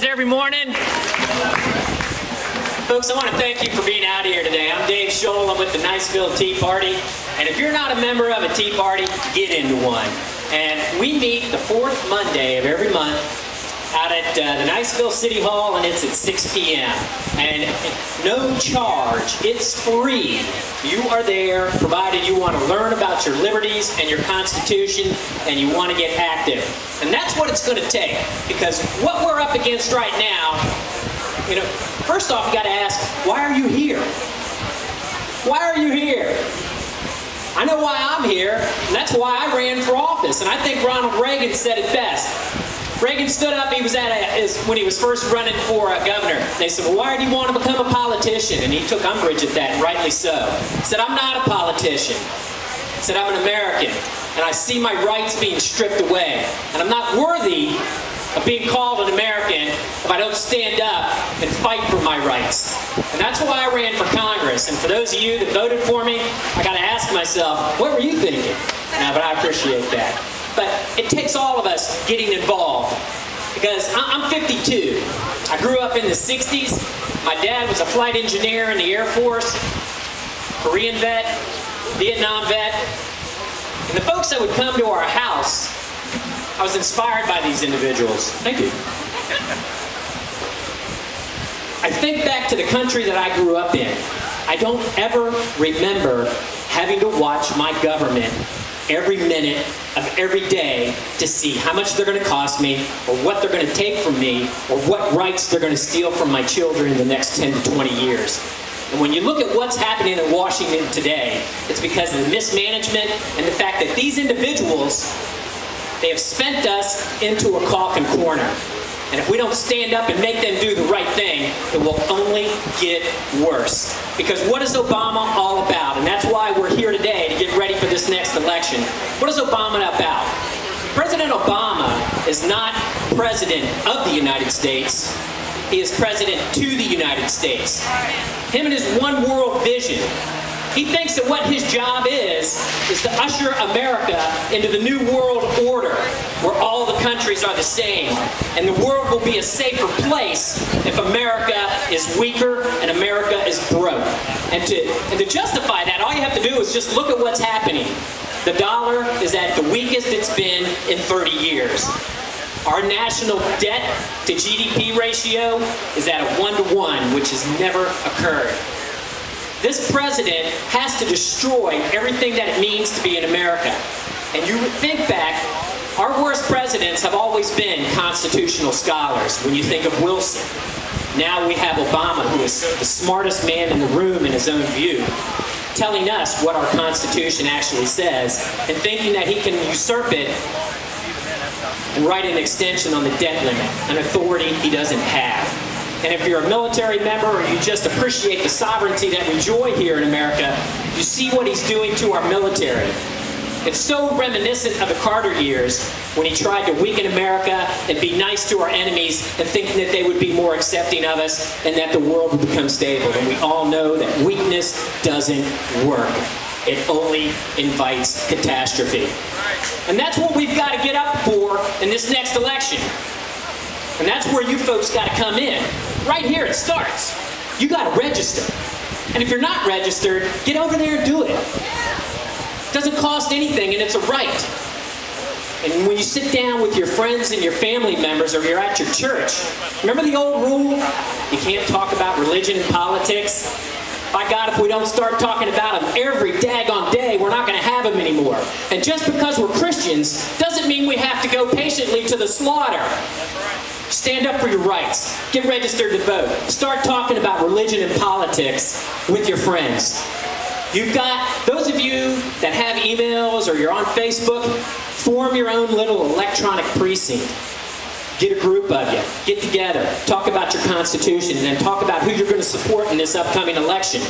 Every morning. Folks, I want to thank you for being out here today. I'm Dave Scholl. I'm with the Niceville Tea Party. And if you're not a member of a Tea Party, get into one. And we meet the fourth Monday of every month out at the Niceville City Hall, and it's at 6 p.m. And no charge. It's free. You are there provided you want to learn about your liberties and your Constitution and you want to get active. And that's what it's going to take, because what we're up against right now, first off, you got to ask, why are you here? Why are you here? I know why I'm here, and that's why I ran for office. And I think Ronald Reagan said it best. Reagan stood up, he was when he was first running for governor. They said, well, why do you want to become a politician? And he took umbrage at that, and rightly so. He said, I'm not a politician. He said, I'm an American, and I see my rights being stripped away. And I'm not worthy of being called an American if I don't stand up and fight for my rights. And that's why I ran for Congress. And for those of you that voted for me, I got to ask myself, what were you thinking? But I appreciate that. But it takes all of us getting involved, because I'm 52. I grew up in the 60s. My dad was a flight engineer in the Air Force, Korean vet, Vietnam vet. And the folks that would come to our house, I was inspired by these individuals. Thank you. I think back to the country that I grew up in. I don't ever remember having to watch my government every minute of every day to see how much they're going to cost me, or what they're going to take from me, or what rights they're going to steal from my children in the next 10 to 20 years. And when you look at what's happening in Washington today, it's because of the mismanagement and the fact that these individuals, they have spent us into a coffin corner. And if we don't stand up and make them do the right thing, it will only get worse. Because what is Obama all about? And that's why we're here today, to get ready for this next election. What is Obama about? President Obama is not president of the United States. He is president to the United States. Him and his one world vision. He thinks that what his job is to usher America into the new world order, where all the countries are the same, and the world will be a safer place if America is weaker and America is broke. And to justify that, all you have to do is just look at what's happening. The dollar is at the weakest it's been in 30 years. Our national debt to GDP ratio is at a 1-to-1, which has never occurred. This president has to destroy everything that it means to be in America. And you think back, our worst presidents have always been constitutional scholars. When you think of Wilson, now we have Obama, who is the smartest man in the room in his own view, telling us what our Constitution actually says, and thinking that he can usurp it and write an extension on the debt limit, an authority he doesn't have. And if you're a military member, or you just appreciate the sovereignty that we enjoy here in America, you see what he's doing to our military. It's so reminiscent of the Carter years, when he tried to weaken America and be nice to our enemies, and thinking that they would be more accepting of us and that the world would become stable. And we all know that weakness doesn't work. It only invites catastrophe. And that's what we've got to get up for in this next election. And that's where you folks got to come in. Right here it starts. You got to register. And if you're not registered, get over there and do it. It doesn't cost anything, and it's a right. And when you sit down with your friends and your family members, or you're at your church, remember the old rule? You can't talk about religion and politics. By God, if we don't start talking about them every daggone day, we're not going to have them anymore. And just because we're Christians doesn't mean we have to go patiently to the slaughter. Stand up for your rights. Get registered to vote. Start talking about religion and politics with your friends. You've got, those of you that have emails or you're on Facebook, form your own little electronic precinct. Get a group of you. Get together. Talk about your Constitution, and then talk about who you're going to support in this upcoming election.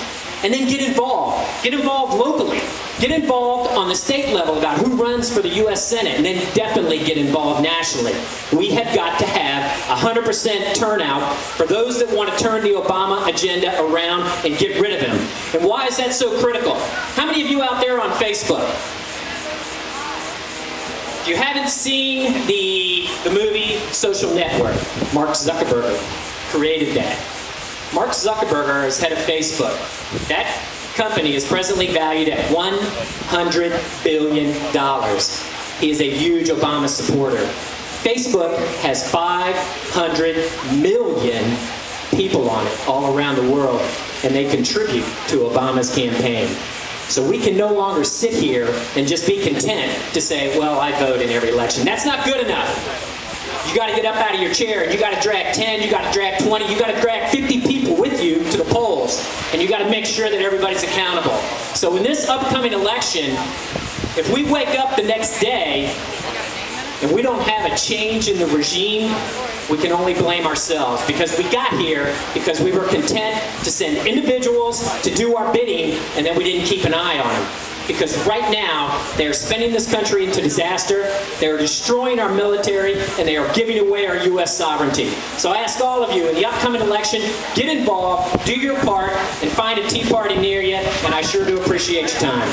And then get involved. Get involved locally. Get involved on the state level about who runs for the U.S. Senate, and then definitely get involved nationally. We have got to have 100% turnout for those that want to turn the Obama agenda around and get rid of him. And why is that so critical? How many of you out there on Facebook? If you haven't seen the movie Social Network, Mark Zuckerberg created that. Mark Zuckerberg is head of Facebook. That company is presently valued at $100 billion. He is a huge Obama supporter. Facebook has 500 million people on it all around the world, and they contribute to Obama's campaign. So we can no longer sit here and just be content to say, well, I vote in every election. That's not good enough. You got to get up out of your chair, and you got to drag 10, you got to drag 20, you got to drag 50 people with you to the polls, and you got to make sure that everybody's accountable. So in this upcoming election, if we wake up the next day and we don't have a change in the regime, we can only blame ourselves, because we got here because we were content to send individuals to do our bidding, and then we didn't keep an eye on them. Because right now, they're spinning this country into disaster, they're destroying our military, and they are giving away our U.S. sovereignty. So I ask all of you, in the upcoming election, get involved, do your part, and find a Tea Party near you, and I sure do appreciate your time.